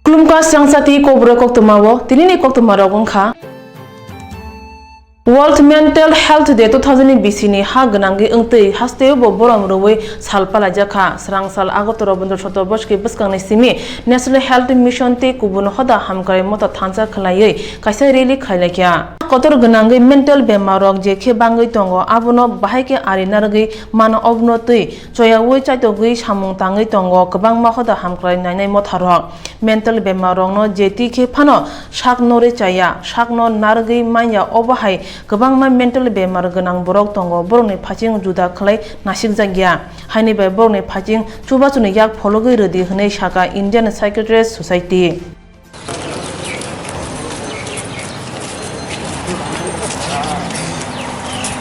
Klumka Swrangchati Kokborok Koktwma tinini Koktwma rogongkha World Mental Health Day 2020 ni ha gnangi engtei hasteo bo borom rowe salpala jakha srangsal agotoro bondor shoto boske baskang ni simi National Health Mission te kubun hoda hamkare mota thansa khlaiei kaisa rally khailakya kotor gnangi mental bemarok je khe bangai tongo abono bahaike arinargi mano obnotei choyawoi chaitogui samung tangai tongo kwbangma hoda hamkrai nainai motharok mental bemarok no jeti khe phano saknore chaya sakno nargi manya obahai kwbangma mental bemar gonang borok tongo borokni phaching juda khlai nasik jagya haini bai borokni phaching chubachuni yak phologoi rodi hwnei saka Indian Psychiatrist Society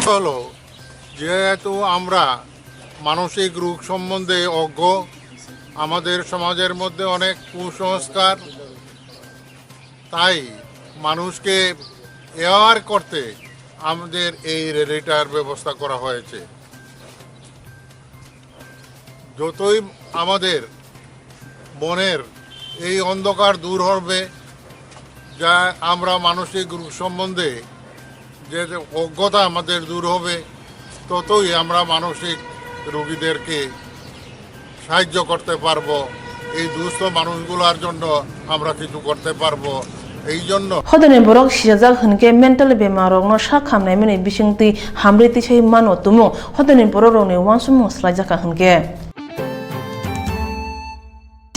হলো যেহেতু আমরা মানসিক রোগ সম্বন্ধে অজ্ঞ আমাদের সমাজের মধ্যে অনেক কুসংস্কার তাই মানুষকে অ্যাওয়ার করতে আমাদের এই র্যালিটার ব্যবস্থা করা হয়েছে যতই আমাদের মনের এই অন্ধকার দূর হবে যা আমরা মানসিক রোগ সম্বন্ধে যে অজ্ঞতা আমাদের দূর হবে ততই আমরা মানসিক রোগীদেরকে সাহায্য করতে পারবো এই দুস্থ মানুষগুলোর জন্য আমরা কিছু করতে পারবো এই জন্য হদনে বরক সিজাজাক হনকে মেন্টাল বেমারক ন সা খামনাই মেনে বিসিংতি হামরিতি সেই মানো তুমু হদনে বররনি ওয়ানসুমু স্লাইজাকা হনকে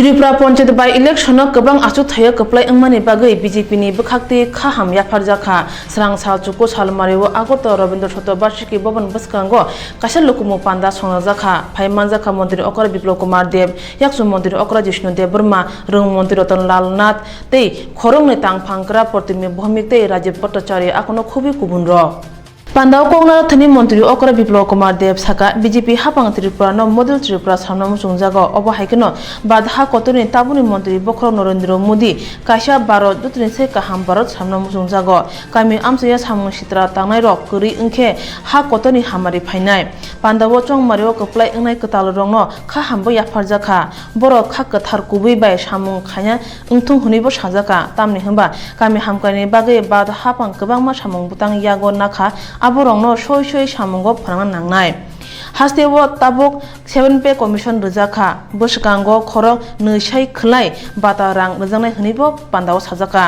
Tripura Panchayat by election kabang asu thaya kaplai angmani bagai BJP ni bukhakti khaham yafar jakha Swrangchal chuko salmarewo agota Rabindra Shoto Barshiki Bhavan baskango kasal lokumu panda sona jakha phaiman jakha mantri Okra Biplop Kumar Dev yaksu mantri Okra Jishnu Dev Burma rung mantri Ratan Lal Nath tei khorong ni tangphangkra pratimi bhomik tei Rajiv Bhattacharya akono khubi kubunro Pandao Kongna Thani Mantri Okra Biplop Kumar Dev Saka BJP Hapang Tripura no Model Tripura Samnam Sungjago Obahaikeno Badha Kotoni Tabuni Mantri Bokhro Narendra Modi Kaisha Bharat Dutrin Se Kaham Bharat Samnam Sungjago Kami Amsaya Samung Sitra Tangnai Rok Kuri Engkhe Ha Kotoni Hamari Phainai Pandao Chongmario Kaplai Engnai Katal Rongno Kha Hambo Yafar Jakha Borok Kha Kathar Kubui Bai Samung Khaya Engthung Hunibo Sajaka Tamni Hamba Kami Hamkani Bagai Badha Hapang Kwbangma Samung Butang Yago Nakha Aborongno shoi shoi samungo phanang nangnai Hastewo tabuk 7 commission rejaka boskango khorok neusai khlai bata rang rejangnai hnibo pandao sajaka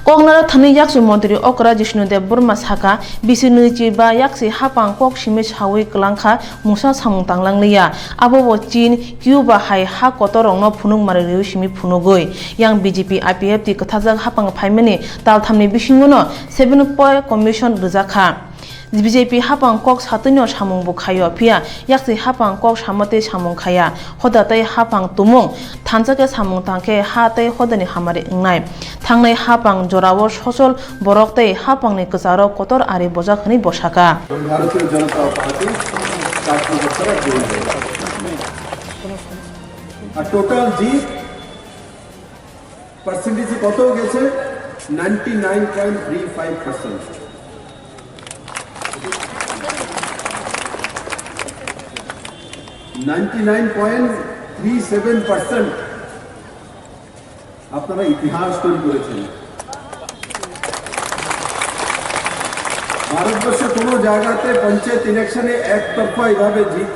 Kognara thani yaksu mantri Okra Jishnu Dev Burma Saka bisi neuchi ba yaksi hapang kok simi sawi klangkha musa samung tanglanglia abobo Chin Cuba hai ha kotorongno phunung mari riu simi phunugoi yang BJP IPF ti kathajak hapang phaimani tal thamni bisingono 7 commission rejaka BJP hapang kok satunyo samung bukhayo pia yaksi hapang kok samate samung khaya hodatai hapang tumung thanjake samung tangke hatai hodani hamari ngnai thangnai hapang jorawo sosol boroktai hapangni kacharo kotor ari bojakhni bosaka ভারতীয় জনতা party 4 বছর জড়িত আর total জিত percentage কত গেছে 99.35% আপনারা ইতিহাস তৈরি করেছেন ভারতবর্ষে কোনো জায়গাতে পঞ্চায়েত ইলেকশনে একতরফা এভাবে জিত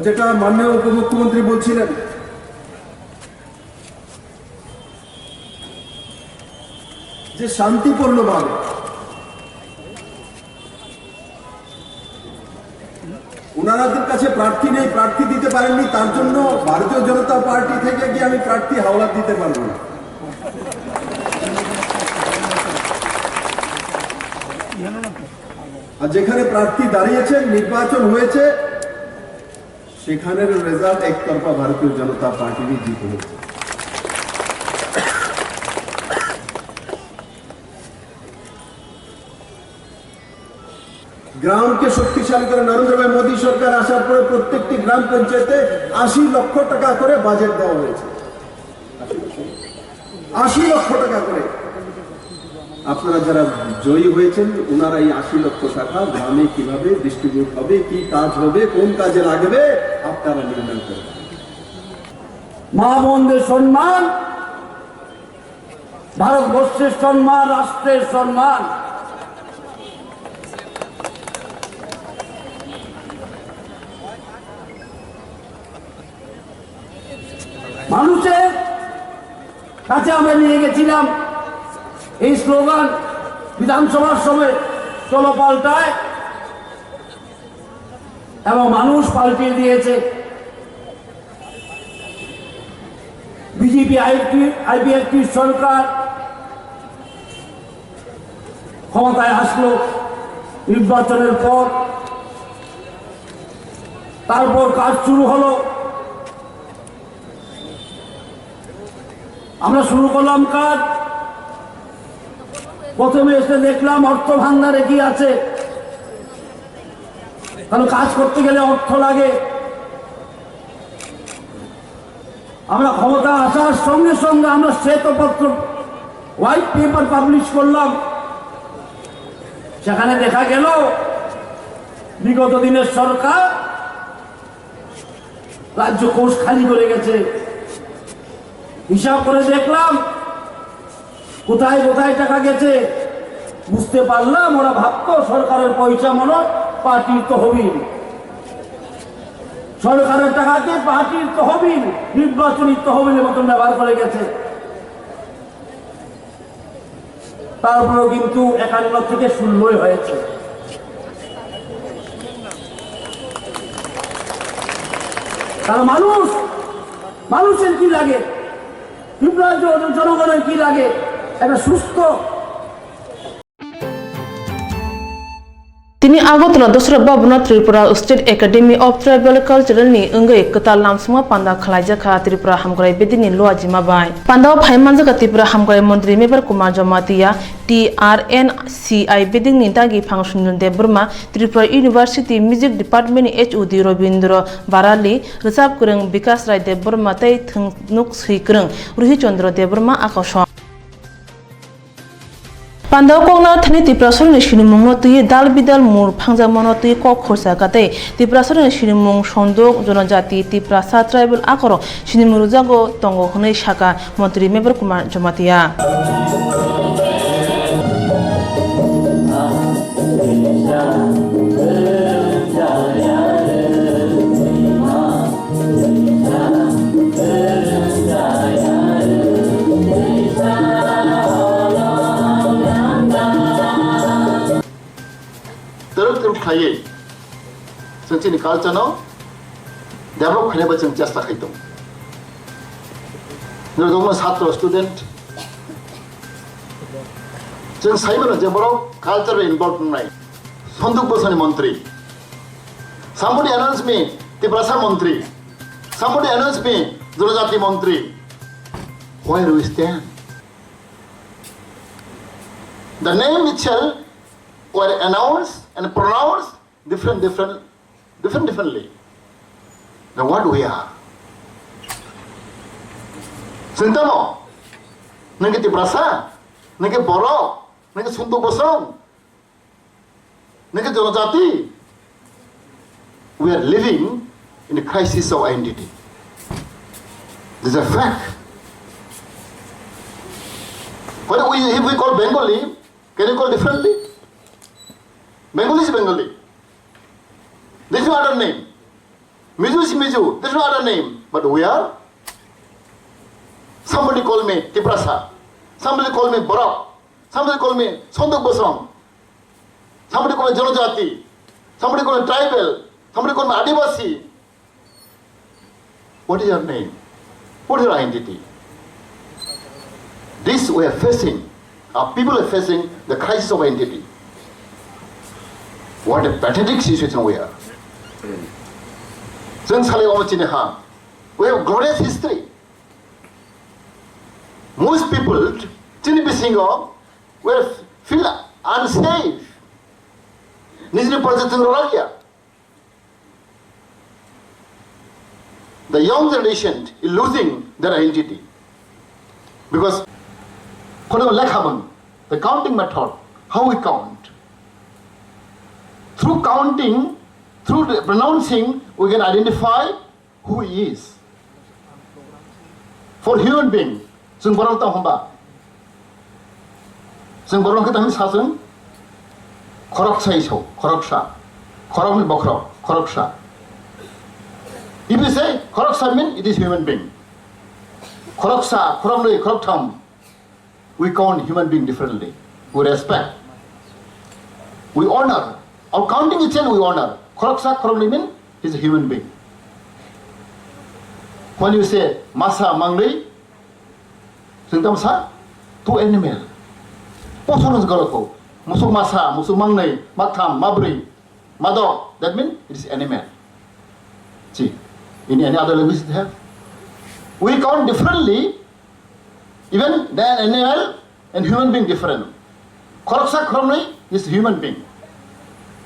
যেটা মাননীয় উপমুখ্যমন্ত্রী বলছিলেন যে শান্তিপূর্ণভাবে ওনাদের কাছে প্রার্থী নেই প্রার্থী দিতে পারেননি তার জন্য ভারতীয় জনতা পার্টি থেকে কি আমি প্রার্থী হাওলাত দিতে পারবো না আর যেখানে প্রার্থী দাঁড়িয়েছেন নির্বাচন হয়েছে সেখানের রেজাল্ট একতরফা ভারতীয় জনতা পার্টিরই জিত হয়েছে গ্রামকে শক্তিশালী করে নরেন্দ্র ভাই মোদী সরকার আসার পরে প্রত্যেকটি গ্রাম পঞ্চায়েতে 80 লক্ষ টাকা করে বাজেট দেওয়া হয়েছে 80 লক্ষ টাকা করে আপনারা যারা জয়ী হয়েছেন ওনারা এই 80 লক্ষ টাকা গ্রামে কিভাবে ডিস্ট্রিবিউট হবে কি কাজ হবে কোন কাজে লাগবে আপনারা নির্ণয় করবেন মা বোনদের সম্মান, ভারতবর্ষের সম্মান, রাষ্ট্রের সম্মান। মানুষের কাছে আমরা নিয়ে গেছিলাম এই স্লোগান বিধানসভার সময়, চলো পাল্টায়, এবং মানুষ পাল্টিয়ে দিয়েছে। বিজেপি আইপিএফটি সরকার ক্ষমতায় আসলো নির্বাচনের পর, তারপর কাজ শুরু হলো। আমরা শুরু করলাম কাজ। প্রথমে এসে দেখলাম অর্থ ভান্ডারে কি আছে, কারণ কাজ করতে গেলে অর্থ লাগে। আমরা ক্ষমতা আসার সঙ্গে সঙ্গে আমরা শ্বেতপত্র, হোয়াইট পেপার পাবলিশ করলাম। সেখানে দেখা গেল বিগত দিনের সরকার রাজ্য কোষ খালি করে গেছে। হিসাব করে দেখলাম কোথায় কোথায় টাকা গেছে। বুঝতে পারলাম ওরা ভাবতো সরকারের পয়সা মনে পার্টির তহবিল, সরকারের টাকাকে পার্টির তহবিল, নির্বাচনী তহবিলের মতন ব্যবহার করে গেছে। তারপরেও কিন্তু 51 থেকে 16 হয়েছে। কারণ মানুষের কি লাগে, জনগণের কি লাগে, একটা সুস্থ। তিনি আগরতলা দसरा बाबुना Tripura state academy of tribal cultural नि अंगै कताल नामसमा पांदा खलाइजाखा त्रिपुरा हामग्राय बेदिनि लुआजिमा बाय पांदाव फाइमानजागा त्रिपुरा हामग्राय मंत्री मेबर कुमार जमातिया TRNCI बेदिनि दागी फांसन Debbarma Tripura university music department HOD Ravindra Barali रिजार्व करं विकास राय देबरमा तै थंनुक सैक्रं रुहि चंद्र देबरमा आकाश पांदाव कोंगना थनि त्रिपुरासरनि सिनिमुंग तुइ दाल बिदाल मुर फांजामन तुइ क खरसा गाते त्रिपुरासरनि सिनिमुंग सन्दक जनजाति त्रिपुरासा ट्राइबल आकर सिनिमुं रुजागो तंगो हनै साका मंत्री मेबर कुमार जमातिया खायै जों जोंनि कालचाराव डेभलप खालामनोबो जों चेष्टा खालामदों। जों छात्र स्टुडेन्ट जों साइमोन जेबराव कालचार इनभल्व नाय सन्दुक बोसोरनि मन्त्री somebody announce me त्रिपुरासा मन्त्री somebody announce me जनजाति मन्त्री where we stand the name itself were announced and pronounced differently. Now what we are? Sintamo, nenge Tiprasa, nenge Borok, nenge Sundu Bosong, nenge Jonojati. We are living in a crisis of identity. This is a fact. But if we call Bengali, can you call differently? Bengali is Bengali. There is no other name. Mizu is Mizu. There is no other name. But we are. Somebody call me Tiprasa. Somebody call me Borok. Somebody call me Sondok Bosong. Somebody call me Jonojati. Somebody call me Tribal. Somebody call me Adivasi. What is your name? What is your identity? This we are facing. Our people are facing the crisis of identity. What a pathetic situation we are. We have glorious history. Most people, will feel unsafe. The young generation is losing their identity because the counting method, how we count. Through counting, through pronouncing, we can identify who he is. for human being जों बरं ता हमबा जों बरं kita साजों खरकसा इसौ खरकसा खरकनि बख्र खरकसा if you say खरकसा mean it is human being खरकसा खरकनै खरकथाम we count human being differently we respect we honor our counting itself we honor खरकसा खरकनै mean he is a human being when you say masa manglei जों सा two animal पसोनो गलखौ मुसुक मासा मुसुक मांनै माथाम माब्रै madok that means it is animal see in any other language they have we count differently even than animal and human being different khoroksa khoromnai is human being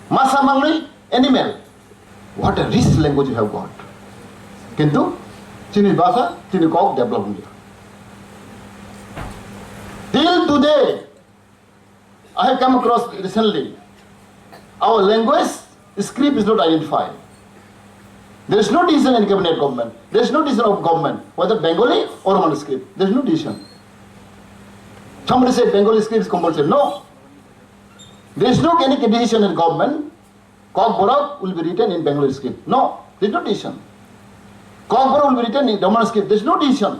masa mangnai animal what a rich language you have got kintu chini bhasha chini kok develop hundia till today I have come across recently our language script is not identified. There is no decision in cabinet government. There is no decision of government whether Bengali or Roman script. There is no decision. Somebody said Bengali script is compulsory. No. There is no any decision in government. Kokborok will be written in Bengali script. No. There is no decision. Kokborok will be written in Roman script. There is no decision.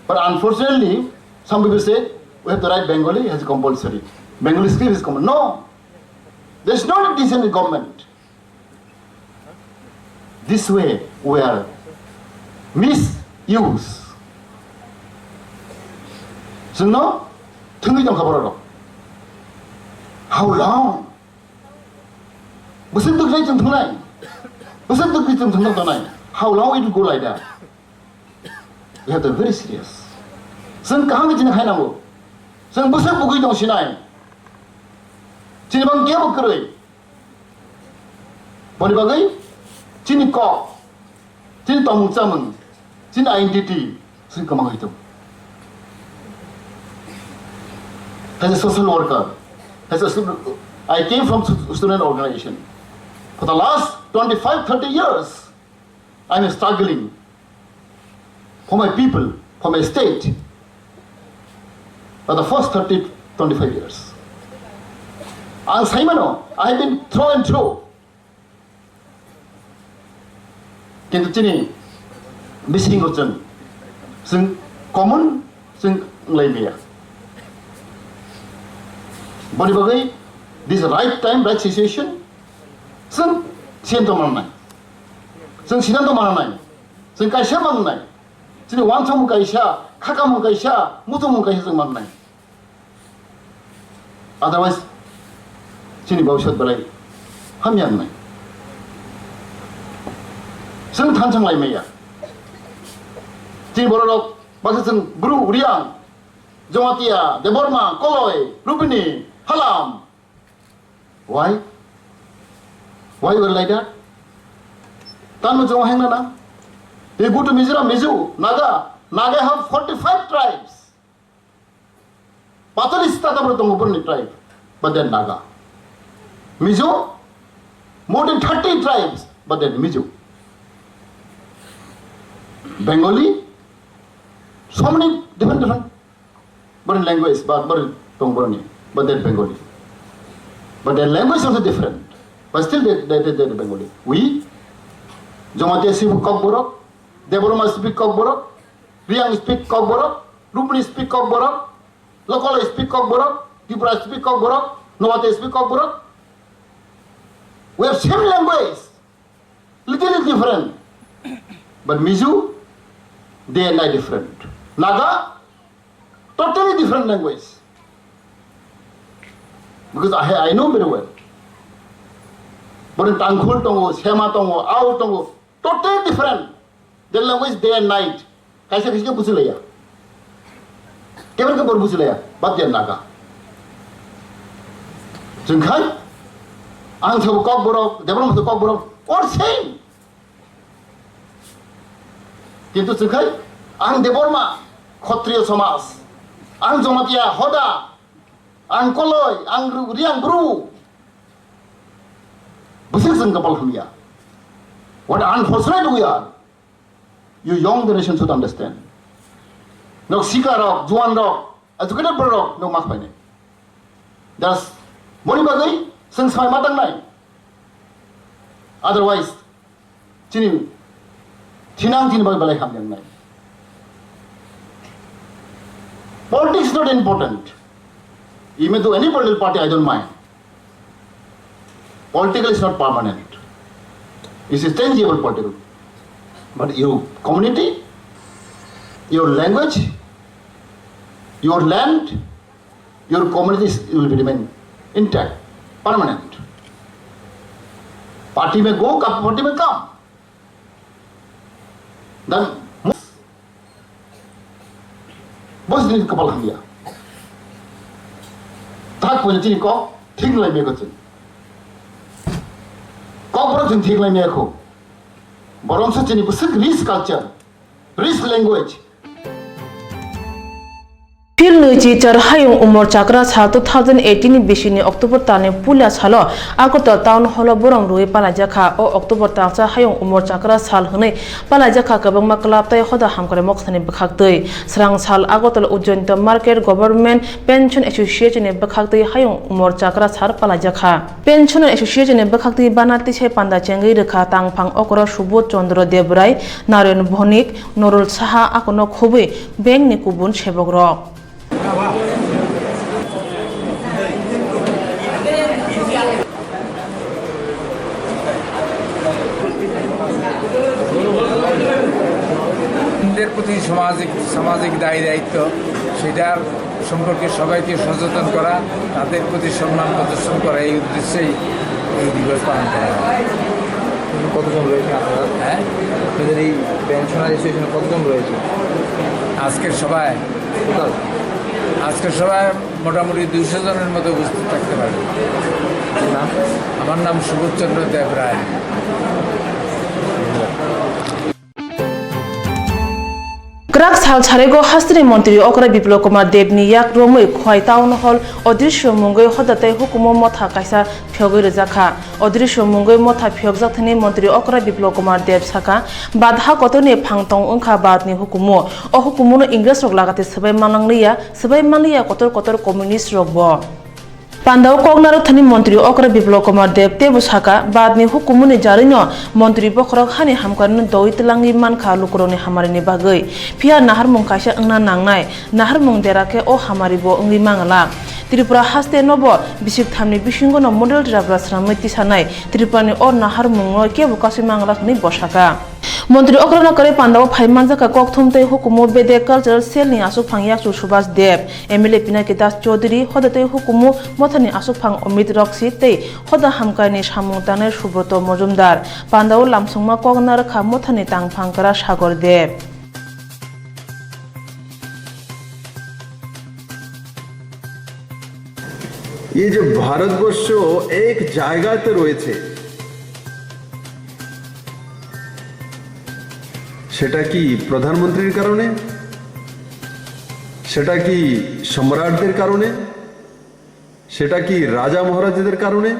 But unfortunately, some people say we have to write Bengali as compulsory. Bengali script is compulsory. No. There is no decision in government. This way we are misuse. So no, how long? How long it will go like that? We have to be very serious. So Cinibang kia berkerui, boleh bagai, cini kok, cini tamu zaman, cini identity, cini kemana itu. As a social worker, as a student, I came from student organization. For the last 25-30 years, I am struggling for my people, for my state. For the first 30-25 years. And Simon, I have been through and through. Kintu chini missing ocean, sing common, sing laimia. Body bagai, this right time, right situation, sing siento manai, sing sidanto manai, sing kaisha manai, chini wanchamu kaisha, kakamu kaisha, mutumu kaisha sing manai. Otherwise. Sini bawah balai, hamyan nai. Seng tancang lai meya. Sini borok, bahasa seng bru, riang, Jomatia, Deborma, Koloi, Rubini, Halam. Why? Why you are like that? Tanu Joma hang na. You go to Mizoram, Mizu, Naga. Naga have 45 tribes. Patalis tata bertemu tribe, but then Naga. Mizo, more than 30 tribes, but then Mizo. Bengali, so many different languages, but then Bengali. But their language is also different, but still they're Bengali. We, Jomatia speak Kokborok, Deborma speak Kokborok, Riang speak Kokborok, Rupani speak Kokborok, Lokola speak Kokborok, Tipura speak Kokborok, Novatia speak Kokborok. We have same language, little different. But Mizu, day and night different. Naga, totally different language. Because I know very well. But in Tangkhul Tongo, Sema Tongo, Ao Tongo, totally different. Their language day and night. Kaisa kiske pusilaya? Kevan ka bor pusilaya? But they are Naga. Jengkai? Ang sabu Kokborok, Deborma sabu Kokborok, all same. Kintu Jengkai? Ang Deborma, Kshatriya Samas. Ang Jomatia, Hoda. Ang Koloi, ang Riang Bru. Busik sing kapal humya. What unfortunate we are. you young generation should understand. No sika rok, juan rok, educated rok, no mas paine. Das boni bagai, seng samai matang nai. Otherwise, chini thinang tin bagai balai ham yang nai. Politics is not important. You may do any political party, I don't mind. Political is not permanent. It is tangible political. But your community, your language, your land, your communities will remain intact, permanent. Party may go, party may come. Then, bos din kapal hamia. Tak punya cini kok, tinggal lagi macam. Kokborok jeng tinggal lagi aku. Borong secini pusat rich culture, rich language. फिर नुची चर हायुं उमर चाकरा सा 2018 बिसिनी October ताने पुलिया सालो आगोता town hall boring रुई पालाजाखा ओ October ताचा हायुं उमर चाकरा साल हनै पालाजाखा कबंग मकलाबताय होदा हामकरे मखसनि बखाक्तै स्रां साल आगोतल Ujjain market government pension association ने बखाक्तै हायुं उमर चाकरा सार पालाजाखा पेंशन एसोसिएशन ने बखाक्तै बानाति से पांदा चेंगै रेखा तांगफांग अकरा सुबोध चंद्र देवराय नारायण भौनिक नरुल साहा आकोनो खुबै बेंक नि कुबुन सेबकरक প্রতি সামাজিক দায়ী দায়িত্ব সেটার সম্পর্কে সবাইকে সচেতন করা, তাদের প্রতি সম্মান প্রদর্শন করা, এই উদ্দেশ্যেই এই দিবস পালন করা হয়। কতজন রয়েছে আপনারা? হ্যাঁ, আপনাদের এই পেনশনার অ্যাসোসিয়েশনে কতজন রয়েছে আজকের সবাই টোটাল? আজকের সবাই মোটামুটি 200 জনের মতো উপস্থিত থাকতে পারবে। নাম? আমার নাম সুবোধ চন্দ্র দেবরায়। ग्राक साल छारेगो हस्त्री मंत्री अकरा विप्लव कुमार देवनी याक रोमै खय टाउन हल अदृश्य मुंगै हदते हुकुमो मथा कायसा फ्यगै रजाखा अदृश्य मुंगै मथा फ्यगजाथनि मंत्री अकरा विप्लव कुमार देव साका बाधा कतनि फांतंग अंखा बादनि हुकुमो अ हुकुमनो इंग्लिश रग लागाते सबाय मानलिया कतर कतर कम्युनिस्ट रगबो पांडाव कोगनारो थनि मंत्री अकरा विप्लव कुमार देव तेबो साका बादनि हुकुमनि जारिनो मंत्री बखरक हानि हामकारनो दइतलांगि मानखा लुकरनि हामारिनि बागै फिया नाहारमुं कायसा अंना नांनाय नाहारमुं देराके अ हामारिबो अंगि मांगला त्रिपुरा हास्ते नबो बिसिक थामनि बिसिंगनो मडेल द्राब्रा स्रामै तिसानाय त्रिपुरानि अ नाहारमुं केबो कासि मांगला खनि बसाका मंत्री अकरना करे पांडाव फाइमानजाका कक्थुमतै हुकुमो बेदे कल्चरल सेलनि आसुफां याकसु सुभाष देव एमएलए पिनाकी दास चौधरी हदतै हुकुमो मथानि आसुफां अमित रक्सी तै हदा हामकानि सामुंताने सुब्रत मजुमदार पांडाव लामसुंमा कगनार खा मथानि तांफांकरा सागर देव ये जो भारतवर्ष एक জায়গাতে রয়েছে সেটা কি প্রধানমন্ত্রীর কারণে, সেটা কি সম্রাটদের কারণে, সেটা কি রাজা মহারাজাদের কারণে,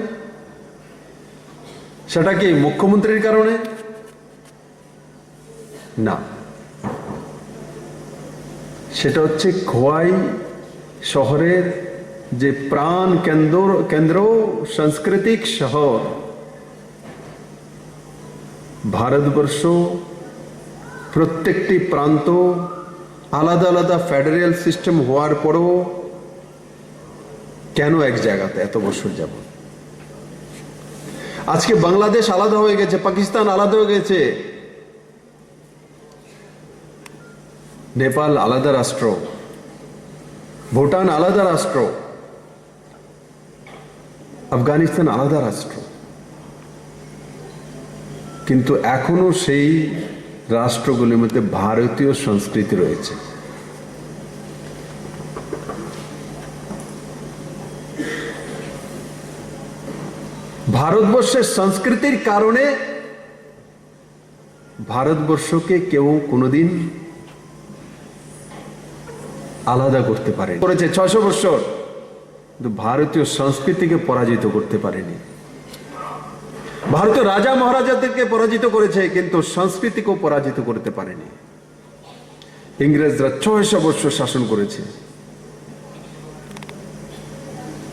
সেটা কি মুখ্যমন্ত্রীর কারণে? না, সেটা হচ্ছে খোয়াই শহরের যে প্রাণ কেন্দ্র সাংস্কৃতিক শহর ভারতবর্ষ প্রত্যেকটি প্রান্ত আলাদা আলাদা ফেডারেল সিস্টেম হওয়ার পরও কেন এক জায়গাতে এত বছর যাব? আজকে বাংলাদেশ আলাদা হয়ে গেছে, পাকিস্তান আলাদা হয়ে গেছে, নেপাল আলাদা রাষ্ট্র, ভুটান আলাদা রাষ্ট্র, আফগানিস্তান আলাদা রাষ্ট্র, কিন্তু এখনো সেই রাষ্ট্রগুলির মধ্যে ভারতীয় সংস্কৃতি রয়েছে। ভারতবর্ষের সংস্কৃতির কারণে ভারতবর্ষকে কেউ কোনোদিন আলাদা করতে পারে করেছে 600 বছর, কিন্তু ভারতীয় সংস্কৃতিকে পরাজিত করতে পারেনি। ভারতের রাজা মহারাজাদেরকে পরাজিত করেছে, কিন্তু সংস্কৃতিকেও পরাজিত করতে পারেনি। ইংরেজরা ৬০০ বছর শাসন করেছে,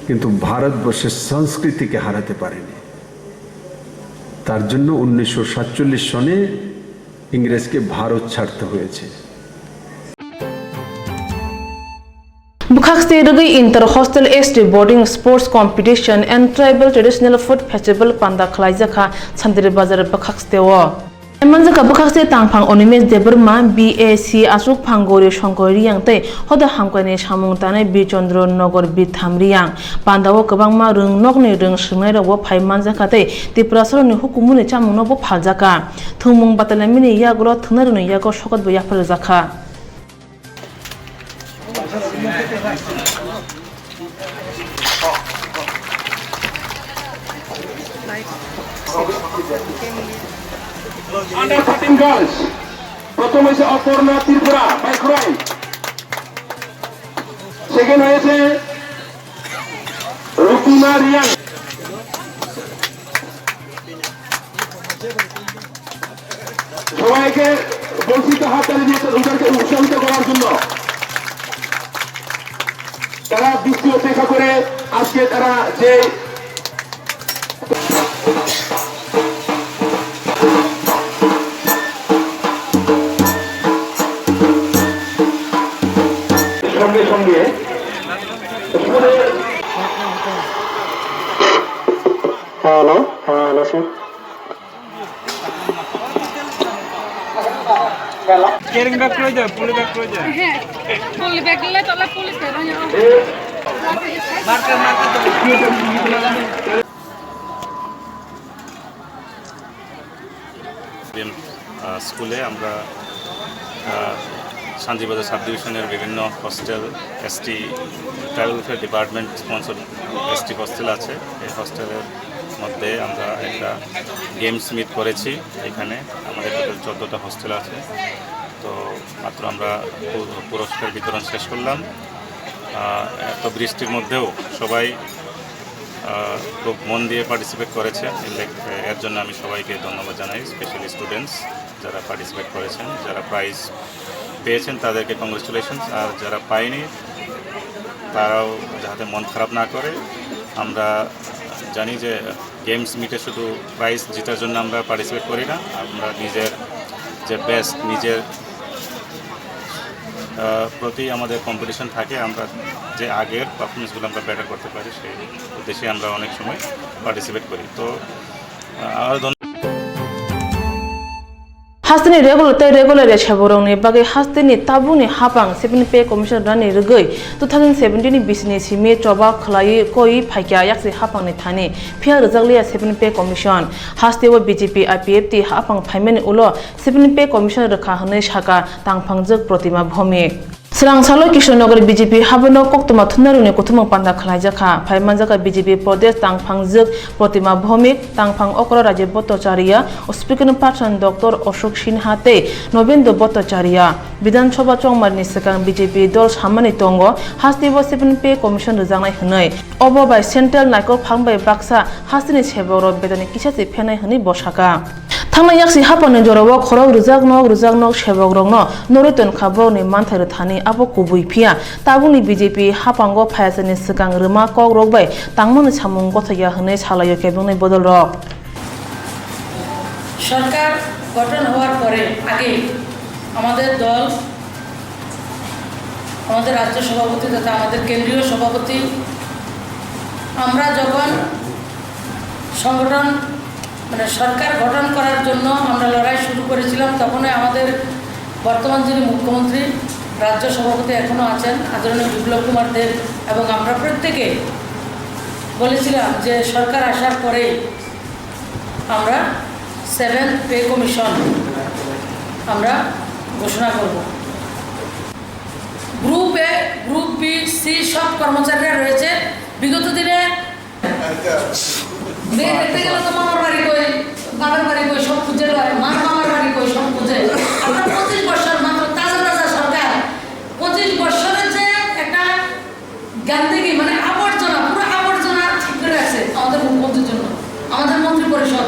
কিন্তু ভারতবর্ষের সংস্কৃতিকে হারাতে পারেনি। তার জন্য 1947 সনে ইংরেজকে ভারত ছাড়তে হয়েছে। Bukhakste rigi inter hostel ST boarding sports competition and tribal traditional food festival panda khlaijaka chandri bazar bukhakste wo manjaka bukhakste tangphang onimes deburma BAC asuk phangori shongkori yangtai hoda hamkane samung tanai bichandro nogor bithamriyang pandawo kwbangma rung nokni rung swngnai rok phai manjaka tei tiprasaroni hukumuni chamung no bo phaljaka thumung batalamini yagro thunaruni yago sokot bo yafaljaka Under 13 girls. প্রথম হয়েছে অপর্ণা ত্রিপুরা বাই ক্রাইম। Second হয়েছে রুকুনা রিয়াং। সবাইকে বলছি তো হাততালি দিয়ে ওদেরকে উৎসাহিত করার জন্য। তারা বৃষ্টি অপেক্ষা করে আজকে তারা যে সঙ্গে সঙ্গে hello hello sir Carrying back close, pull back close. Pull back le tola pulis karo nyo. Marker. স্কুলে আমরা শান্তিবাজার সাব ডিভিশনের বিভিন্ন hostel ST tribal welfare department sponsor ST hostel আছে। এই হস্টেলের মধ্যে আমরা একটা গেমস মিট করেছি। এখানে আমাদের টোটাল 14টা হস্টেল আছে। তো মাত্র আমরা পুরস্কার বিতরণ শেষ করলাম। এত বৃষ্টির মধ্যেও সবাই খুব মন দিয়ে পার্টিসিপেট করেছে। এর জন্য আমি সবাইকে ধন্যবাদ জানাই, স্পেশালি স্টুডেন্টস যারা পার্টিসিপেট করেছেন। যারা প্রাইজ পেয়েছেন তাদেরকে কংগ্রেচুলেশনস, আর যারা পায়নি তারাও যাতে মন খারাপ না করে। আমরা জানি যে গেমস মিটে শুধু প্রাইজ জেতার জন্য আমরা পার্টিসিপেট করি না, আমরা নিজের যে বেস্ট নিজের প্রতি আমাদের কম্পিটিশন থাকে। আমরা যে আগের পারফরমেন্সগুলো আমরা বেটার করতে পারি সেই উদ্দেশ্যে আমরা অনেক সময় পার্টিসিপেট করি। তো আর Hastini regular chaborong ni bagai hastini tabuni hapang 7 commission rani rugoi 2017 bisini simi choba khlai koi phaikya yaksi hapang ni thani phia rjaklia 7 commission hastewo BJP IPFT hapang phaimeni ulo 7 commission rakha hne shaka tangphangjak protima bhomik Swrangchati Kishannagar BJP habano Koktwma thunaruni kothuma panda khlaijaka phaimanjaka BJP Pradesh tangphangjak protima bhomik tangphang okra Rajiv Bhattacharya Speaker Patron Dr. Ashok Sinha tei Nobendra Bhattacharya Bidhan Sabha chongmarni sekang BJP dol samani tongo hastibo 7 commission rjangnai hnai obo bai central naikok phangbai baksa hastini seboro bedani kisasi phenai hni bosaka Thangna yaksi hapani jorowo khorok rujaknok sebogrokno noriton khabrokni manthai thani abo kubui phia tabuni BJP hapango phayasani sekang rima kokrok bai tangmani samung gothaya hne salayo kebungni bodol rok সরকার গঠন হওয়ার পরে আগে আমাদের দল আমাদের রাজ্য সভাপতি তথা আমাদের কেন্দ্রীয় সভাপতি আমরা যখন সংগঠন মানে সরকার গঠন করার জন্য আমরা লড়াই শুরু করেছিলাম তখনই আমাদের বর্তমান যিনি মুখ্যমন্ত্রী রাজ্য সভাপতি এখনো আছেন আদরণীয় বিপ্লব কুমার দেব এবং আমরা প্রত্যেকে বলেছিলাম যে সরকার আসার পরে আমরা 7 পে কমিশন আমরা ঘোষণা করব group A group B C সব কর্মচারীরা রয়েছে বিগত দিনে মেয়ে দেখতে গেলে তো মামার বাড়ি কই বাবার বাড়ি কই সব খুঁজে মামার বাড়ি কই সব খুঁজে আমরা 25 বছর মাত্র তাজা সরকার 25 বছরের যে একটা গান্দিগি মানে আবর্জনা পুরো আবর্জনা ঠিক করে আছে আমাদের মুখ্যমন্ত্রীর জন্য আমাদের মন্ত্রী পরিষদ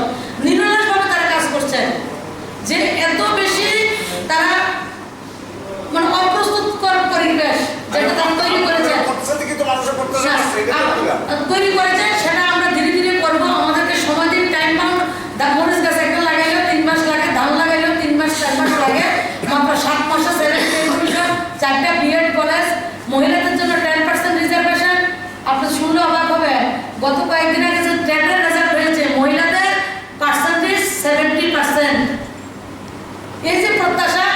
তৈরি করেছে, সেটা আমরা ধীরে ধীরে করবো। আমাদেরকে সময় দিন, টাইম বাউন্ড। মরিচ গাছ একটা লাগাইলেও 3 মাস লাগে, ধান লাগাইলেও 3 মাস 4 মাস লাগে। মাত্র 7 মাসে 7 4টা বিএড কলেজ, মহিলাদের জন্য 10% রিজার্ভেশন। আপনি শুনলে অবাক হবে, গত কয়েকদিন আগে যে ট্রেডের রেজাল্ট হয়েছে, মহিলাদের পার্সেন্টেজ 70%। এই যে প্রত্যাশা,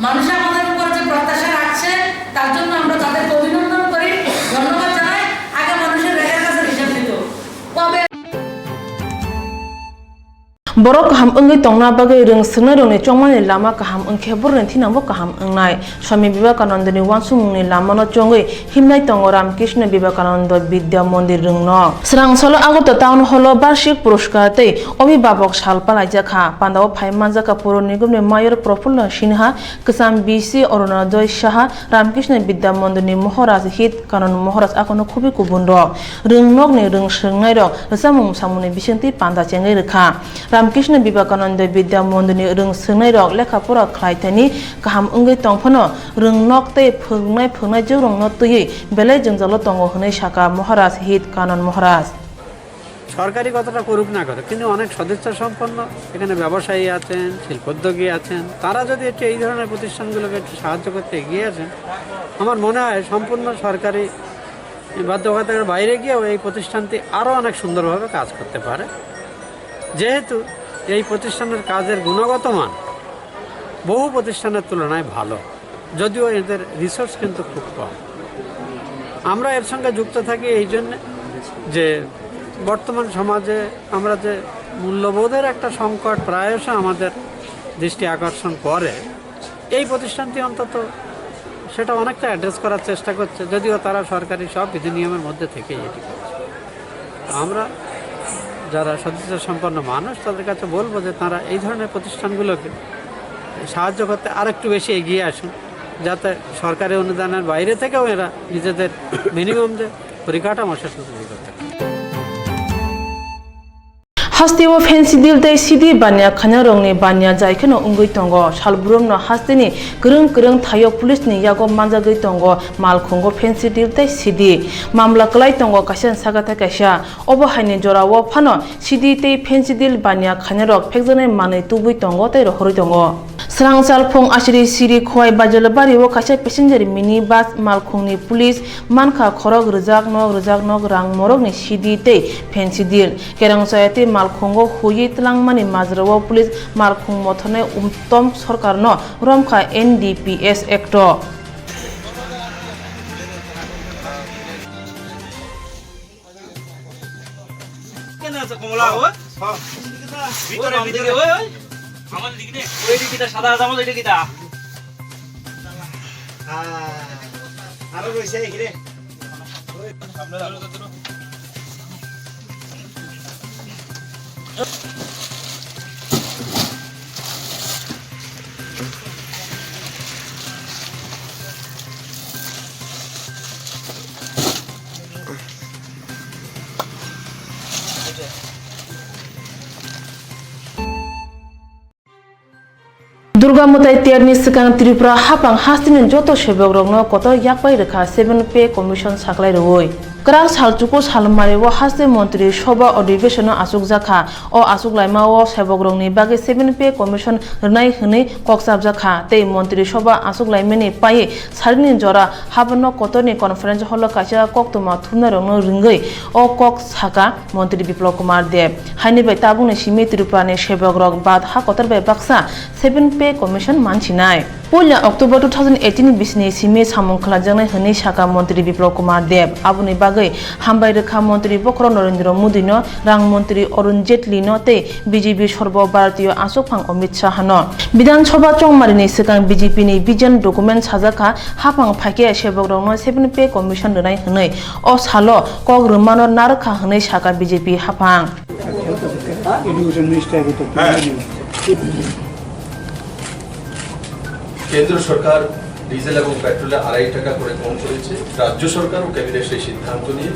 মানুষ আমাদের উপর যে প্রত্যাশা রাখছে, তার জন্য আমরা তাদেরকে অভিনন্দন করি, ধন্যবাদ জানাই। আগে মানুষের রেখার কাছে হিসাব দিত, কবে borok kaham engai tongna bagai reng sengnai rong ni chongmani lama kaham engkhe borni thinangbo kaham engnai Swami Vivekananda ni wansumungni lama no chongai himnai tongo Ramkrishna Vivekananda Vidya Mandir rungno Swrangchati Agota Town Hall barshik puruskar tei Obhibabok salpalai jakha pandao phaimanjaka puro nigomni mayor Prafulla Sinha Kisam BC Arunodoy Saha Ramkrishna Vidya Mandir ni Maharaj Hit Kanon Maharaj akono khubi kubun rok rungnok ni rung sengnai rok samung samuni bisingti panda chengai rekha Ramkrishna Vivekananda Vidya Mandir ni rung sengnai rok lekhapura khlaitani kaham engai tongphano rungnok tei phungnai jorong no tui belai jongjalo tongo hnai saka Maharaj Hit Kanon Maharaj সরকারি কথাটা করুক না করে, কিন্তু অনেক সদিচ্ছা সম্পন্ন এখানে ব্যবসায়ী আছেন, শিল্পোদ্যোগী আছেন, তারা যদি একটু এই ধরনের প্রতিষ্ঠানগুলোকে একটু সাহায্য করতে এগিয়ে আসেন, আমার মনে হয় সম্পূর্ণ সরকারি বাধ্যবাধকতার বাইরে গিয়েও এই প্রতিষ্ঠানটি আরও অনেক সুন্দরভাবে কাজ করতে পারে। যেহেতু এই প্রতিষ্ঠানের কাজের গুণগত মান বহু প্রতিষ্ঠানের তুলনায় ভালো, যদিও এদের রিসোর্স কিন্তু খুব কম। আমরা এর সঙ্গে যুক্ত থাকি এই জন্যে যে বর্তমান সমাজে আমরা যে মূল্যবোধের একটা সংকট প্রায়শ আমাদের দৃষ্টি আকর্ষণ করে, এই প্রতিষ্ঠানটি অন্তত সেটা অনেকটা অ্যাড্রেস করার চেষ্টা করছে, যদিও তারা সরকারি সব বিধি নিয়মের মধ্যে থেকেই এটি করছে। আমরা যারা সদিচ্ছা সম্পন্ন মানুষ তাদের কাছে বলবো যে তারা এই ধরনের প্রতিষ্ঠানগুলোকে সাহায্য করতে আরেকটু বেশি এগিয়ে আসুন, যাতে সরকারি অনুদানের বাইরে থেকেও এরা নিজেদের মিনিমাম যে পরিকাঠামো সেটা তৈরি করতে পারে। Hasteo fancy deal day CD banya khanarongni banya jaikeno ungui tongo salbrumno hasteni grung thayo police ni yago manjagui tongo malkhungo fancy deal day CD mamla klai tongo kasen sagata kaisa obo haini jorawo phano CD tei fancy deal banya khanarok phekjane manai tubui tongo tei rohori tongo Swrangchati phong asiri siri khwai bajalbari o kaisa passenger mini bus malkhungni police mankha khorok rijak nog rang morok ni CD tei fancy deal kerangsoyati malkhungo huyi tlangmani majrawo police malkhung mothone umtom sarkarno romkha NDPS acto আমার দিকে নে ওই দিকটা সাদা জামাল ওই দিকটা আরো রইছে এখানে সামনে আলো তো Durga Mutai Tierni Sikang Tripura Hapang Hastinin Joto Shebog Rogno Koto Yakpai Rekha 7 Pay Commission Saklai Roi Krak Salchuko Salmari wo Haste Montri Shoba ଅଧିvetion Asuk Jakha o Asuk Laima wo Shebog Rogni Bagi 7 Pay Commission Rnai Hni Koksab Jakha Tei Montri Shoba Asuk Laimeni Pai Sarini Jora Habano Kotoni Conference Hall Kacha Koktwma Thuna Rogno Ringai o Kok Saka Montri Biplok Kumar Dev Haini Bai Tabuni Shimi Tripura ni Shebog Rog Bad Ha Kotar Bai Baksa 7 Pay Commission Manchinai Pulya October 2018 bisni simi samung khlajangnai hni Saka Montri Biplok Kumar Dev abuni bagai hambai rekha Montri Bokro Narendra Modi no Rang Montri Arun Jaitley no tei BJP Sorbo Bharatiya Asokphang Amit Shah no Bidhan Sabha Chongmari ni sikang BJP ni vision document sajaka hapang phaike Shebog rogno 7 Pay Commission rnai hnai o salo kok rmano narkha hnai Saka BJP hapang education minister কেন্দ্র সরকার diesel এবং পেট্রোলে 2.5 টাকা করে কম করেছে, রাজ্য সরকার ও cabinet সেই সিদ্ধান্ত নিয়ে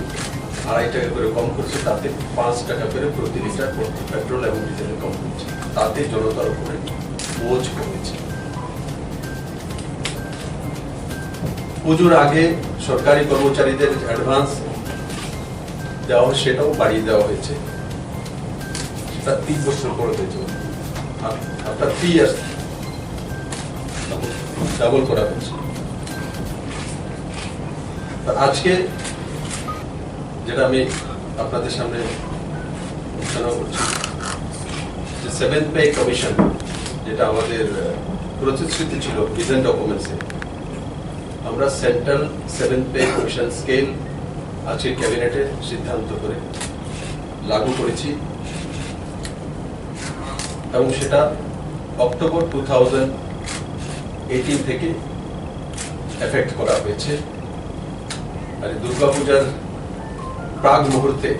2.5 টাকা করে কম করেছে, তাতে 5 টাকা করে প্রতি লিটার পেট্রোল এবং ডিজেল কম করেছে, তাতে জনতার উপরে বোঝ কমেছে। পুজোর আগে সরকারি কর্মচারীদের অ্যাডভান্স দেওয়া হয়, সেটাও বাড়িয়ে দেওয়া হয়েছে। সেটা 3 বছর পরে হয়েছে, আপনার 3 ইয়ার্স ডাবল করা হয়েছে। আজকে যেটা আমি আপনাদের সামনে ঘোষণা করছি, যে 7th পে কমিশন, যেটা আমাদের প্রতিশ্রুতি ছিল ভিশন ডকুমেন্টসে, আমরা central 7th pay commission scale আজকে ক্যাবিনেটে সিদ্ধান্ত করে লাগু করেছি এবং সেটা অক্টোবর 2018 থেকে এফেক্ট করা হয়েছে। আর দুর্গাপূজার প্রাক মুহূর্তে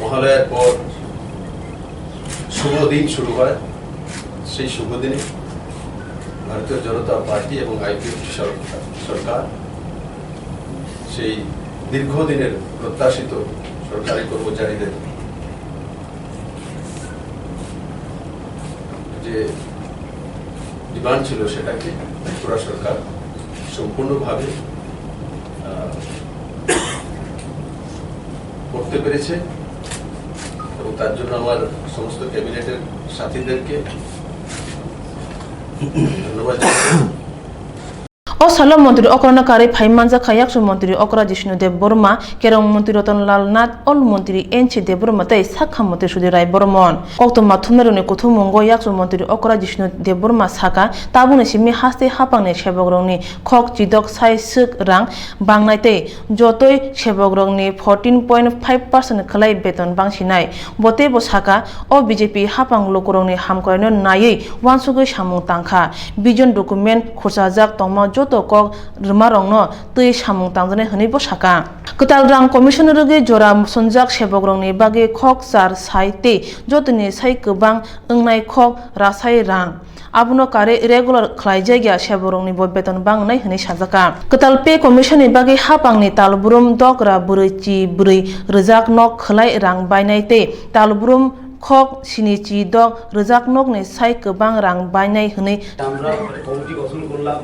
মহালয়ার পর শুভ দিন শুরু হয়। সেই শুভ দিনে ভারতীয় জনতা পার্টি এবং আইপিএফটি সরকার সেই দীর্ঘদিনের প্রত্যাশিত সরকারি কর্মচারীদের যে ডিমান্ড ছিল সেটাকে ত্রিপুরা সরকার সম্পূর্ণভাবে করতে পেরেছে এবং তার জন্য আমার সমস্ত ক্যাবিনেটের সাথীদেরকে ধন্যবাদ। O Salam Mantri Okrana Kare Phaimanja Khayaksu Mantri Okra Jishnudev Burma Kerong Mantri Ratanlal Nath Ol Mantri Enchi De Burma Tai Sakha Mantri Sudirai Bormon Koktwma Thumerone Kuthumungo Yaksu Mantri Okra Jishnudev Burma Saka Tabune Simi Haste Hapangne Shebogrongni Khok Chidok Sai Suk Rang Bangnaite Jotoi Shebogrongni 14.5% Khalai Beton Bangsinai Bote Bosaka O BJP Hapang Lokorongni Hamkorano Nayei Wansugoi Samung Tangkha Bijon Document Khosajak Tongma Toko Rumarongno Tui Samung Tangzane Hanibo Saka Kutal Rang Commissioner Jora Sonjak Shebogrongni Bagi Khok Sar Sai Te Jotini Sai Kubang Ungnai Khok Rasai Rang Abuno Kare regular Klaijaya Shebogrongni Beton Bang Nai Hani Shazaka Kutal Pay Commission Bagi Hapangni Talburum Dogra Burichi Buri Rizak Nok Khlai Rang Bainaite Talburum Khok Sinichi Dog Rizak Nok Ni Sai Kubang Rang Bainai Hani আমরা committee গঠন করলাম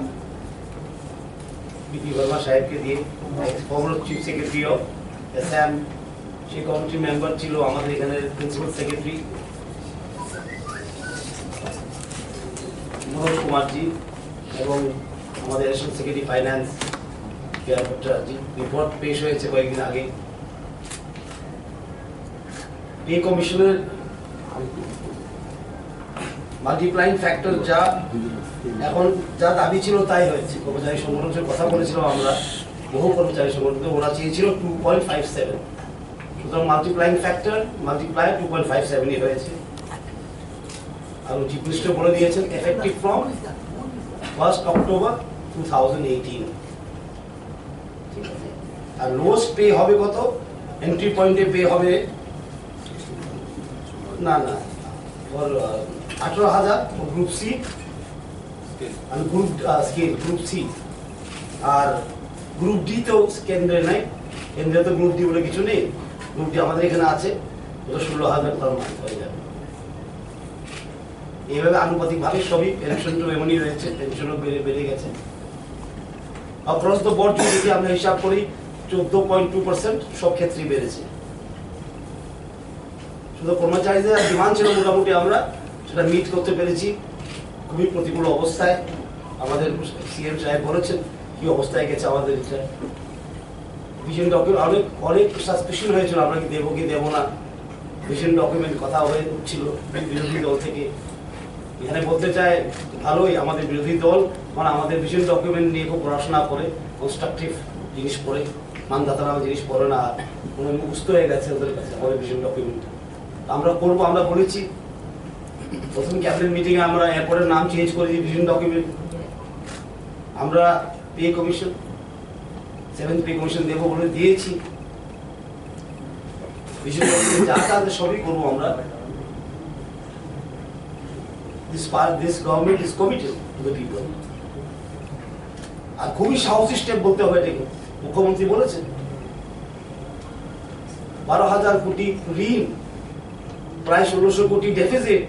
BP Varma সাহেবকে দিয়ে former chief secretary of SM সেই committee member ছিল আমাদের এখানে principal secretary Manoj Kumarji এবং আমাদের additional secretary finance care Bhattacharya. Report পেশ হয়েছে কয়েকদিন আগে। পে কমিশনের মাল্টিপ্লাইং ফ্যাক্টর যা এখন যা দাবি ছিল তাই হয়েছে। কর্মচারী সংগঠনের কথা বলেছিলাম আমরা, বহু কর্মচারী সংগঠন ওরা চেয়েছিল 2.57, সুতরাং মাল্টিপ্লাইং ফ্যাক্টর মাল্টিপ্লাই 2.57 হয়েছে। আর চিফ মিনিস্টার বলে দিয়েছেন এফেক্টিভ ফ্রম 1 অক্টোবর 2018। ঠিক আছে, আর লোয়েস্ট পে হবে কত? এন্ট্রি পয়েন্টে পে হবে না 18,000 গ্রুপ সি আর গ্রুপ স্কেল গ্রুপ সি, আর গ্রুপ ডি তো কেন্দ্রে নাই, কেন্দ্রে তো গ্রুপ ডি বলে কিছু নেই। গ্রুপ ডি আমাদের এখানে আছে, ওটা 16,000 পার মান্থ হয়ে যাবে। এইভাবে আনুপাতিকভাবে সবই ইলেকশন তো এমনই রয়েছে, পেনশনও বেড়ে গেছে। অক্রস দ্য বোর্ড যদি আমরা হিসাব করি 14.2% সব ক্ষেত্রেই বেড়েছে। শুধু কর্মচারীদের ডিমান্ড ছিল মোটামুটি আমরা সেটা মিট করতে পেরেছি। খুবই প্রতিকূল অবস্থায় আমাদের সিএম সাহেব বলেছেন কি অবস্থায় গেছে আমাদের এটা ভিশন ডকুমেন্ট। অনেক সাসপেশন হয়েছিল আমরা কি দেবো কি দেবো না, ভিশন ডকুমেন্ট কথা হয়ে উঠছিল বিরোধী দল থেকে। এখানে বলতে চাই ভালোই আমাদের বিরোধী দল মানে আমাদের ভিশন ডকুমেন্ট নিয়ে খুব পড়াশোনা করে, কনস্ট্রাকটিভ জিনিস পড়ে, মানদাতারা জিনিস পড়ে না, মানে মুখস্থ হয়ে গেছে ওদের কাছে আমাদের ভিশন ডকুমেন্ট। আমরা করবো, আমরা বলেছি প্রথম ক্যাবিনেট মিটিং এ আমরা এয়ারপোর্টের নাম চেঞ্জ করে দিই ভিশন ডকুমেন্ট। আমরা pay commission 7th pay commission দেবো বলে দিয়েছি। ভিশন ডকুমেন্ট যা কাজ সবই করবো আমরা। This government is committed to the people. আর খুবই সাহসী স্টেপ বলতে হবে এটাকে। মুখ্যমন্ত্রী বলেছেন 12,000 কোটি ঋণ, প্রায় 1600 কোটি ডেফিসিট।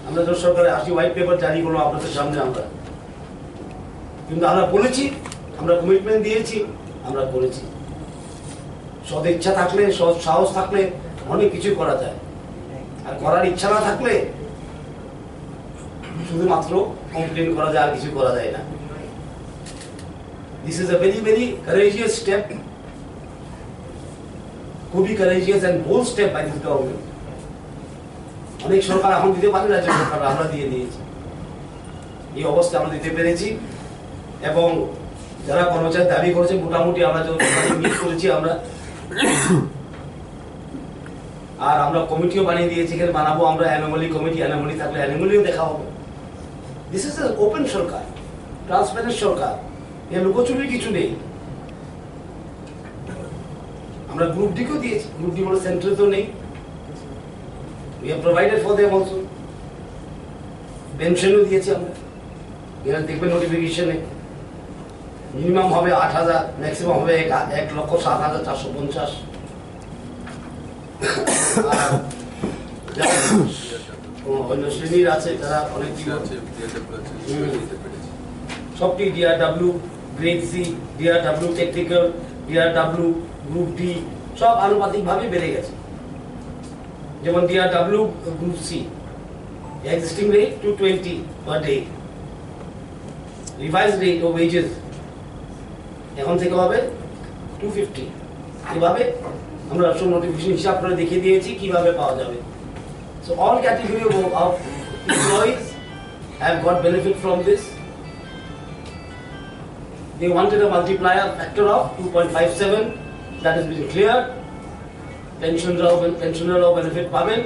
আমরা সরকারের 80 হোয়াইট পেপার জারি করলাম আপনাদের সামনে আমরা, কিন্তু আমরা বলেছি আমরা কমিটমেন্ট দিয়েছি, আমরা করেছি। সদিচ্ছা থাকলে, সৎ সাহস থাকলে অনেক কিছু করা যায়, আর করার ইচ্ছা না থাকলে শুধুমাত্র কমপ্লেন করা যায়, আর কিছু করা যায় না। This is a very, very courageous step, খুবই courageous and bold step by this government. অনেক সরকার এখন দিতে পারে, রাজ্য সরকার আমরা দিয়ে দিয়েছি। এই অবস্থা আমরা দিতে পেরেছি, এবং যারা কর্মচারী দাবি করেছে মোটামুটি আমরা মিট করেছি আমরা, আর আমরা কমিটিও বানিয়ে দিয়েছি, এখানে বানাবো আমরা অ্যানোমালি কমিটি, অ্যানোমালি থাকলে অ্যানোমালিও দেখা হবে। দিস ইজ এ ওপেন সরকার, ট্রান্সপারেন্ট সরকার, এর লুকোচুরির কিছু নেই। আমরা গ্রুপ ডিকেও দিয়েছি, গ্রুপ ডি বলে সেন্টারে তো নেই, we have provided for them also. পেনশনও দিয়েছি আমরা, এরা দেখবেন নোটিফিকেশনে মিনিমাম হবে 8,000, ম্যাক্সিমাম হবে 1,07,450। অন্য শ্রেণীর আছে যারা অনেক সবটি DRW, grade C, DRW technical, DRW group D সব আনুপাতিকভাবে বেড়ে গেছে। যেমন DRW group C existing rate 220 per day, revise rate ও ওয়েজেস এখন থেকে হবে 250। এভাবে আমরা সব নোটিফিকেশন হিসাব করে দেখিয়ে দিয়েছি কিভাবে পাওয়া যাবে। So all category of employees have got benefit from this. They wanted a multiplier factor of 2.57. That has been cleared. Pensioner benefit পাবেন।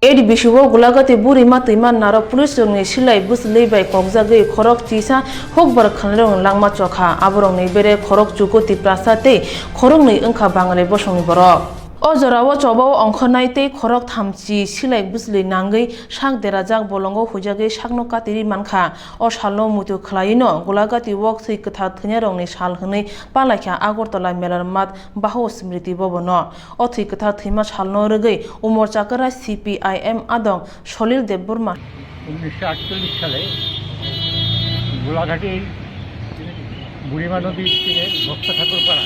এডি বিশুব গুলাগতি বুরিমা তৈমা নারো পুলিশ রংনি সিলাই বুসলি by ককজাগৈ খরক চিসা হকবার খানরং langma chokha aborong ni bere khorok chuko tiprasate khorok ni angkha bangle bosongni borok o jorao chobao ongkhonai tei khorok thamchi silai busli nangai sak derajak bolongo hujagei sakno katiri mankha o salno mutu khlaino gulagati wok thei katha thnyarong ni sal hwnei palaikha agortola melar mat baho smriti bobono o thei katha theima salno rogei umor chakara CPIM adong solil debburma 1948 সালে গোলাঘাটি বুড়িমা নদীর তীরে ভক্ত ঠাকুরপাড়া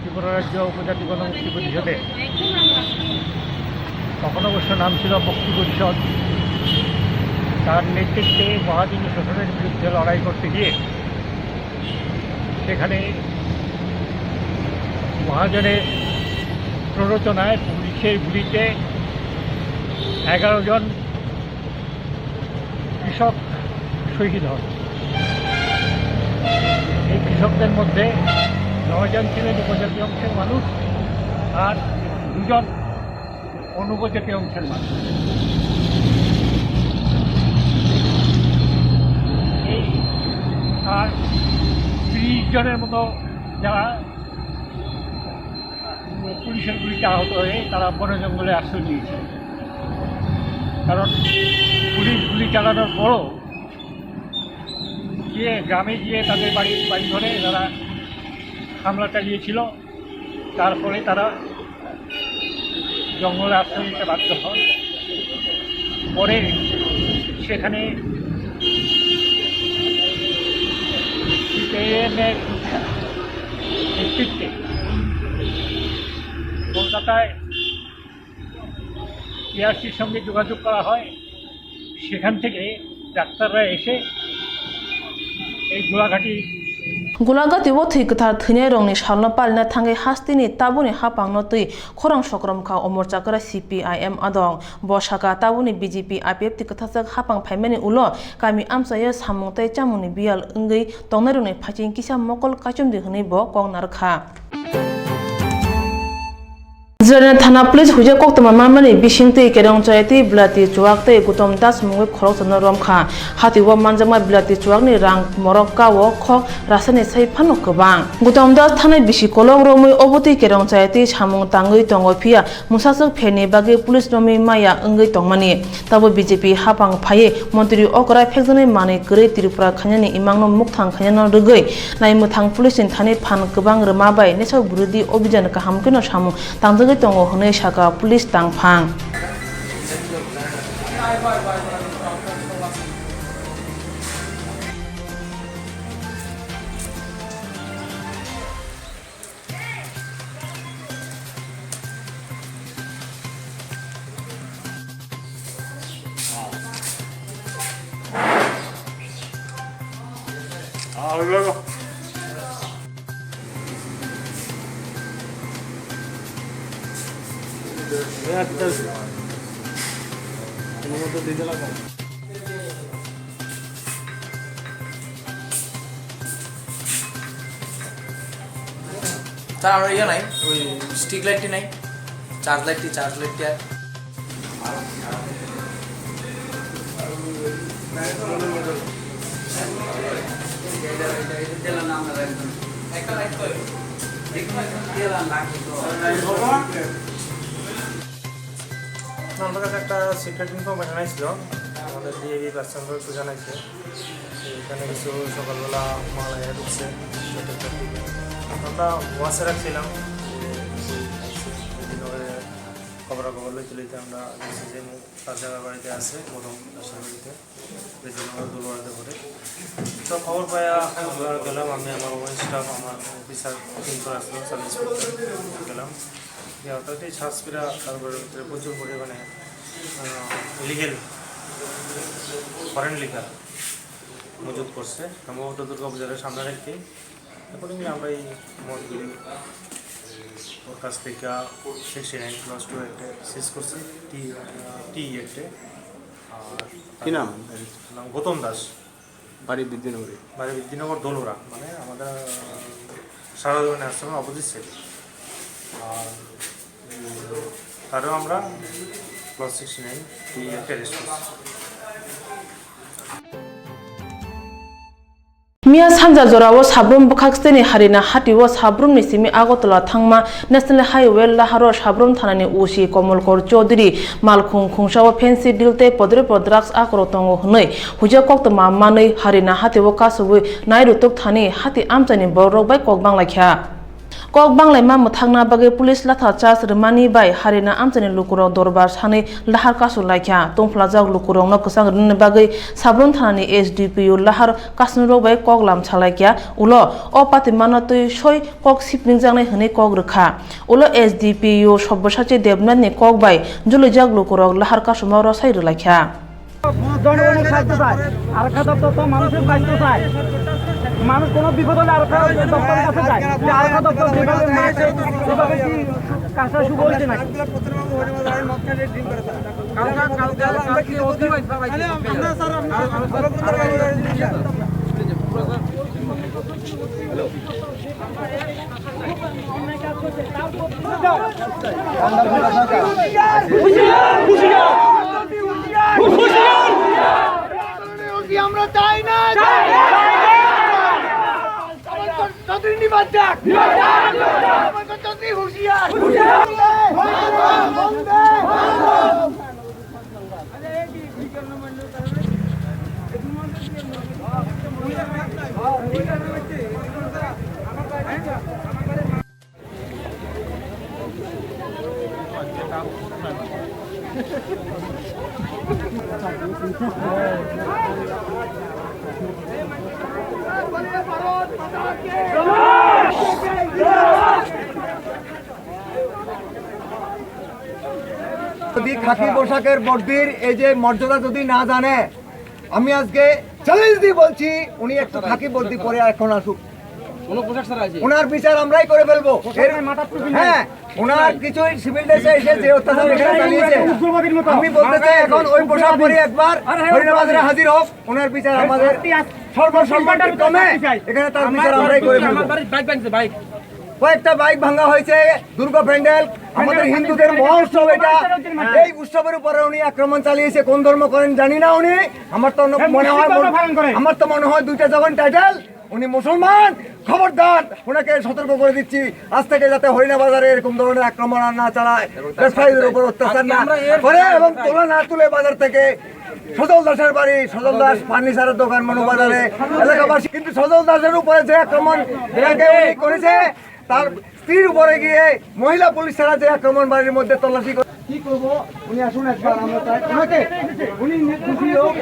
ত্রিপুরা রাজ্য উপজাতি গণমুক্তি পরিষদে তখন অবশ্য নাম ছিল মুক্তি পরিষদ, তার নেতৃত্বে মহাজন শোষণের বিরুদ্ধে লড়াই করতে গিয়ে সেখানে মহাজনের প্ররোচনায় পুলিশের গুলিতে 11 জন কৃষক শহীদ হন। এই কৃষকদের মধ্যে 9 জন ছিলেন উপজাতি অংশের মানুষ আর 2 জন অনুপজাতি অংশের মানুষ। এই আর 30 জনের মতো যারা পুলিশের গুলিতে আহত হয়ে তারা বন জঙ্গলে আশ্রয় নিয়েছে। কারণ পুলিশ গুলি চালানোর পরও গিয়ে গ্রামে গিয়ে তাদের বাড়ি ধরে তারা হামলা চালিয়েছিল, তারপরে তারা জঙ্গলে আশ্রয় নিতে বাধ্য হন। পরে সেখানে সিপিআইএমের নেতৃত্বে কলকাতায় পিআরসির সঙ্গে যোগাযোগ করা হয়। সেখান থেকে ডাক্তাররা এসে এই গোলাঘাটি ও থৈ কথার থৈনাय rongni salno palina thangai hastini tabuni hapangno tui khorang sokramkha omor chakra CPIM adong bosaka tabuni BJP APF ti kathajak hapang phaimani ulo kami amsaya samungtai chamuni bial ongei tongnai rongni phaching kisa mokol kachumdi hnei bo kongnarkha Zerna thana police huje Koktwma mamani bisingtei Swrangchati blati chuaktei gutom das mungwe khorok chana romkha hati wa manjama blati chuakni rang morok kawo khok rasani sai phano kobang gutom das thanai bisi kolong romoi oboti Swrangchati samung tangoi tongo phia musasuk pheni bagi police nomi maya ongei tongmani tabo BJP hapang phaye montri okra phekjani mani gre Tripura khanyani imangno mukthang khanyano rugoi naimuthang police in thani phan kobang rema bai nesok burudi obhijan kaham keno samung tangjag tongo hone saka police tangphang sir আমার ইয়ে নাই ওই stick লাইটটি নাই charge লাইটটি আমাদের কাছে একটা secret information আসছিল আমাদের ডিএবি পার্সনকে একটু জানাইছে এখানে কিছু সকালবেলা মাল এনে ঢুকছে আমরা ওয়াশে রাখছিলাম খবর লইতে লইতে আমরা দেখছি যে তার জায়গার বাড়িতে আছে প্রথম দেশের বাড়িতে দুর্বাড়িতে করে তো খবর পাইয়া আমরা গেলাম আমি আমার ওয়ান স্টাফ আমার অফিসার কিন্তু আসলো সাব ইন্সপেক্টর গেলাম ওটাতেই সার্চ করে তারপরে প্রচুর পরিমাণে ইলিগেল ফরেন লিকার মজুত করছে সম্ভবত দুর্গাপূজার সামনে রেখে অ্যাকর্ডিংলি আমরা এই মদগুলি ওর কাছ থেকে 69+2 একটা সিজ করছি টি একটা আর কি নাম গৌতম দাস বাড়ি বিদ্যানগর দোলরা মানে আমাদের সারা ধরনের আশ্রমের অপোজিট সাইড আর তারও আমরা +69 টি একটা অ্যারেস্ট করছি मिया सानजा जरावो साब्रुम बखाक्सतेनि हारिना हाटिवो साब्रुम निसिमि आगरतला थांमा नेशनेल हाइवे लाहारो साब्रुम थानानि उसी कमलकर चौधरी मालखुं खुंसावो फेंसि दिलते पद्रे पद्राक्स आकरो तंगो हनै हुजा कोक्तमा मानै हारिना हाटिवो कासुबो नायरुतुक थानि हाति आमचानि बरक बाय कक बांलाख्या कक बांलाय मा मुथांना बागे पुलिस लाथा चास रमानि बाय हारिना आमचानि लुकुराव दरबार सानै लाहार कासु लाख्या तंफ्लाजाग लुकुराव न कसां रन बागे साब्रुम थानानि एसडीपीओ लाहार कासनुरो बाय कक लाम छलाख्या उलो अ पाति मानतै सय कक सिपनिं जांनाय हनै कक रखा उलो एसडीपीओ सब्बसाचे देबनानि कक बाय जुलैजाग लुकुराव लाहार कासु मावरा साइर लाख्या জনগণের স্বার্থ চায় আরক্ষা দপ্তর তো মানুষের দায়িত্ব চায় মানুষ কোনো বিপদ হলে আরক্ষা দপ্তরের কাছে যায় যে আরক্ষা দপ্তর যেভাবে মারছে সেভাবে কি কাজটা শুভ হয়েছে নাকি আমরা চাই না যদি খাকি পোশাকের বর্দির এই যে মর্যাদা যদি না জানে আমি আজকে চ্যালেঞ্জ দিয়ে বলছি উনি একটু খাকি বর্দি পরে এখন আসুক ওনার বিচার আমরাই করে ফেলবো হ্যাঁ ওনার কিছুই সিভিল ড্রেসে এসে যে অত্যাচার এখানে চালিয়েছে আমি বলতে চাই এখন ওই পোশাক পরে একবার হরিণাবাজারে হাজির হোক ওনার বিচার আমাদের সর্বসম্মানের কমে এখানে তার বিচার আমরাই করে ফেলবো কয়েকটা বাইক ভাঙা হয়েছে দুর্গা প্যান্ডেল আমাদের হিন্দুদের মহোৎসব এটা এই উৎসবের উপরে উনি আক্রমণ চালিয়েছে কোন ধর্ম করেন জানি না উনি আমার তো মনে হয় দুইটা যখন টাইটেল উনি মুসলমান খবরদার ওনাকে সতর্ক করে দিচ্ছি আজ থেকে যাতে হরিণাবাজারে এরকম ধরনের আক্রমণ না চালায় ব্যবসায়ীদের উপর অত্যাচার না করে এবং তোলা না তুলে বাজার থেকে সজল দাসের বাড়ি সজল দাস ফার্নিচারের দোকান মনোবাজারে এলাকাবাসী কিন্তু সজল দাসের উপরে যে আক্রমণ করেছে তার স্ত্রীর উপরে গিয়ে মহিলা পুলিশেরা যে আক্রমণ বাড়ির মধ্যে তল্লাশি করে কি করবো উনি আসুন একবার আমরা চাই ওনাকে উনি খুশি হোক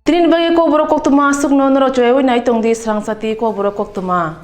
Tinin bagi Kokborok Koktwma asuk no noro joy wai nai tong di Swrangchati Kokborok Koktwma